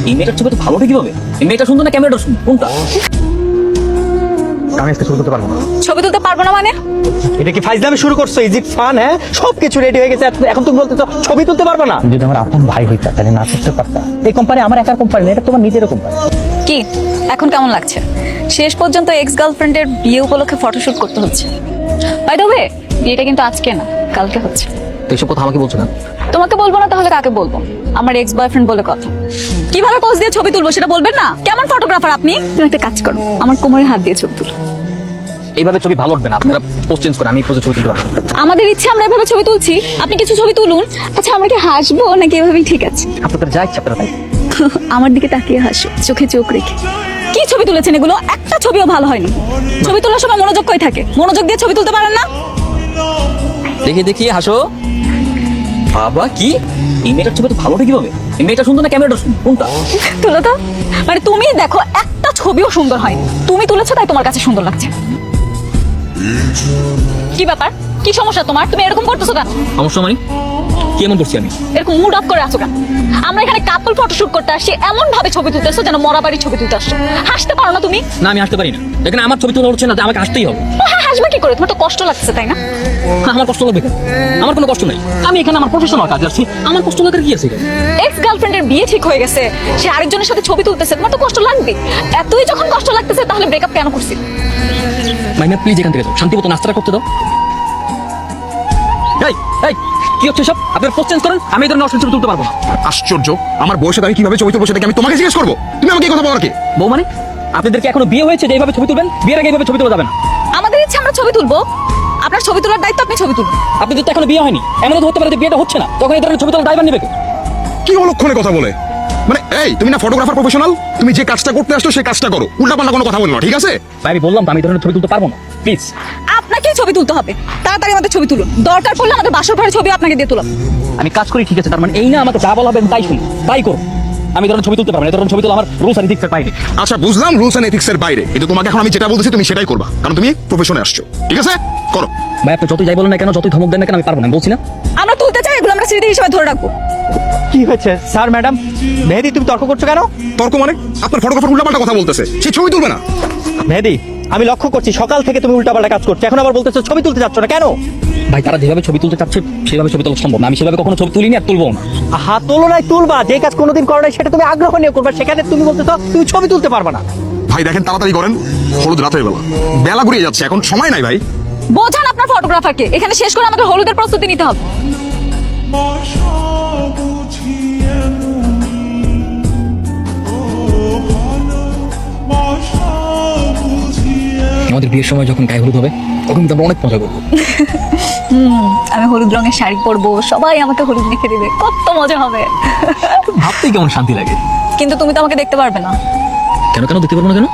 এই মেয়েটার ছবি তো ভালো হবে কিভাবে? এই মেয়েটা সুন্দর না ক্যামেরাটা সুন্দর, কোনটা? আমি আজকে শুরু করতে পারবো না। ছবি তুলতে পারবো না মানে? এটা কি ফাইজলামি শুরু করছো? Is it fun? হ্যাঁ, সবকিছু রেডি হয়ে গেছে, এখন তুমি বলতেছো ছবি তুলতে পারবে না? যদি আমার আপন ভাই হইতা তাহলে না করতে পারতা। এই কোম্পানি আমার একার কোম্পানি না, এটা তোমার নিজের কোম্পানি। কি এখন কেমন লাগছে? শেষ পর্যন্ত এক্স গার্লফ্রেন্ডের বিয়ে উপলক্ষে ফটোশুট করতে হচ্ছে। বাই দ্য ওয়ে, বিয়েটা কিন্তু আজকে না, কালকে হচ্ছে। তো এইসব কথা আমাকে বলছো না? তোমাকে বলবো না তাহলে কাকে বলবো? আমার এক্স বয়ফ্রেন্ড বলে কথা। কিভাবে পোজ দিয়ে ছবি তুলবো সেটা বলবেন না? কেমন ফটোগ্রাফার আপনি? তুমি একটা কাজ করো, আমার কোমরে হাত দিয়ে ছবি তুলো। এইভাবে ছবি ভালো উঠবে না, আপনারা পোস্ট চেঞ্জ করে আমি পোজে ছবি তুলতে পারবো। আমাদের ইচ্ছে আমরা এভাবে ছবি তুলছি, আপনি কিছু ছবি তুলুন। আচ্ছা আমরা কি হাসবো নাকি এভাবেই ঠিক আছে? আপনাদের যা ইচ্ছা আপনারা তাই। আমার দিকে তাকিয়ে হাসো, চোখে চোখ রেখে। কি ছবি তুলেছেন এগুলো? একটা ছবিও ভালো হয়নি। ছবি তোলার সময় মনোযোগ কই থাকে? মনোযোগ দিয়ে ছবি তুলতে পারেন না? দেখি দেখি হাসো। বাবা কি এই মেয়েটার ছবি তো ভালো হবে কিভাবে? এই মেয়েটা সুন্দর না ক্যামেরাটা সুন্দর, কোনটা? তুলো তো। মানে তুমি দেখো একটা ছবিও সুন্দর হয়নি। তুমি তুলেছো তাই তোমার কাছে সুন্দর লাগছে। কি ব্যাপার? কি সমস্যা তোমার? তুমি এরকম করতেছো কেন? সমস্যা মানে কি এমন করছি আমি? এরকম মুড অফ করে আছো কেন? আমরা এখানে কাপল ফটোশুট করতে আসছি, এমন ভাবে ছবি তুলতেছো যেন মরা বাড়ির ছবি তুলতে আসছো। হাসতে পারো না তুমি? না আমি আসতে পারি না, এখানে আমার ছবি তোলা হচ্ছে না, আমাকে আসতেই হবে। হ্যাঁ, হাসবে কি করে? তোমার তো কষ্ট লাগছে তাই না? আমার কষ্ট লাগবে কেন? আমার কোনো কষ্ট নাই, আমি এখানে আমার প্রফেশনাল কাজ আসছি, আমার কষ্ট লাগার কি আছে? এক্স গার্লফ্রেন্ডের বিয়ে ঠিক হয়ে গেছে, সে আরেকজনের সাথে ছবি তুলতেছে, তোমার তো কষ্ট লাগবে। এতই যখন কষ্ট লাগতেছে তাহলে ব্রেকআপ কেন করছি? মাইনা প্লিজ এখান থেকে যাও, শান্তি মতো নাস্তাটা করতে দাও। এই এই কি হচ্ছে সব? আপনারা পোস্ট চেঞ্জ করেন, আমি এই ধরনের অশ্লীল ছবি তুলতে পারবো না। আশ্চর্য, আমার বয়সে আমি কিভাবে ছবি তুলবো সেটা কি আমি তোমাকে জিজ্ঞেস করবো? তুমি আমাকে এই কথা বলার কে? বউ মানে আপনাদেরকে এখনো বিয়ে হয়েছে যে এইভাবে ছবি তুলবেন? বিয়ের আগে এইভাবে ছবি তোলা যাবে না। আমাদের ইচ্ছে আমরা ছবি তুলবো, আপনার ছবি তোলার দায়িত্ব আপনি ছবি তুলুন। আপনাদের তো এখনো বিয়ে হয়নি, এমন তো হতে পারে যে বিয়েটা হচ্ছে না, তখন এই ধরনের ছবি তোলা ড্রাইভার নেবে কে? কি অলক্ষণে কথা বলে? মানে এই তুমি না ফটোগ্রাফার প্রফেশনাল, তুমি যে কাজটা করতে আসছো সেই কাজটা করো, উল্টাপাল্টা কোনো কথা বলো না, ঠিক আছে? ভাই আমি বললাম তো আমি এই ধরনের ছবি তুলতে পারবো না, প্লিজ। আপনাকেই ছবি তুলতে হবে, তাড়াতাড়ি আমাদের ছবি তুলুন। দরকার পড়লে আমাদের বাসর ঘরের ছবি আপনাকে দিয়ে তুলাম। আমি কাজ করি ঠিক আছে, তার মানে এই না আমাকে যা বলা হবে আমি তাই শুনি, তাই করো। আমি এই ধরনের ছবি তুলতে পারবো না, এই ধরনের ছবি তোলা আমার রুলস এন্ড এথিক্সের বাইরে। আচ্ছা বুঝলাম রুলস এন্ড এথিক্স এর বাইরে, কিন্তু তোমাকে এখন আমি যেটা বলতেছি তুমি সেটাই করবা, কারণ তুমি প্রফেশনে আসছো, ঠিক আছে? করো। ভাই আপনি যতই যাই বলেন না কেন, যতই ধমক দেন না কেন, আমি পারবো না, আমি বলছি না। আমরা তুলতে চাই, এগুলো আমরা স্মৃতি হিসেবে ধরে রাখবো। কি হয়েছে স্যার? ম্যাডাম মেহেদি, তুমি তর্ক করছো কেন? তর্ক মানে? আপনার ফটোগ্রাফার উল্টাপাল্টা কথা বলতেছে, সে ছবি তুলবে না। মেহেদি, আমি লক্ষ্য করছি সকাল থেকে তুমি উল্টাপাল্টা কাজ করছো, এখন আবার বলতেছো ছবি তুলতে যাচ্ছ না কেন? ভাই তারা যেভাবে ছবি তুলতে চাচ্ছে সেভাবে ছবি তোলা সম্ভব না, আমি সেভাবে কখনো ছবি তুলিনি আর তুলবো না। হাত তোলো নাই তুলবা, যে কাজ কোনোদিন করো নাই সেটা তুমি আগ্রহ নিয়ে করবা, সেখানে তুমি বলতেছো তুমি ছবি তুলতে পারবা না। ভাই দেখেন তাড়াতাড়ি করেন, হলুদ রাতের বেলা, বেলা ঘুরিয়ে যাচ্ছে, এখন সময় নাই ভাই। বোঝান আপনার ফটোগ্রাফারকে, এখানে শেষ করে আমাদের হলুদের প্রস্তুতি নিতে হবে। আমাদের বিয়ের সময় যখন গায়ে হলুদ হবে তখন কিন্তু আমরা অনেক মজা করবো। আমি হলুদ রঙের শাড়ি পরবো, সবাই আমাকে হলুদ লিখে দিবে, কত মজা হবে। ভাবতেই কেমন শান্তি লাগে। কিন্তু তুমি তো আমাকে দেখতে পারবে না। কেন কেন দিতে পারবো না কেন?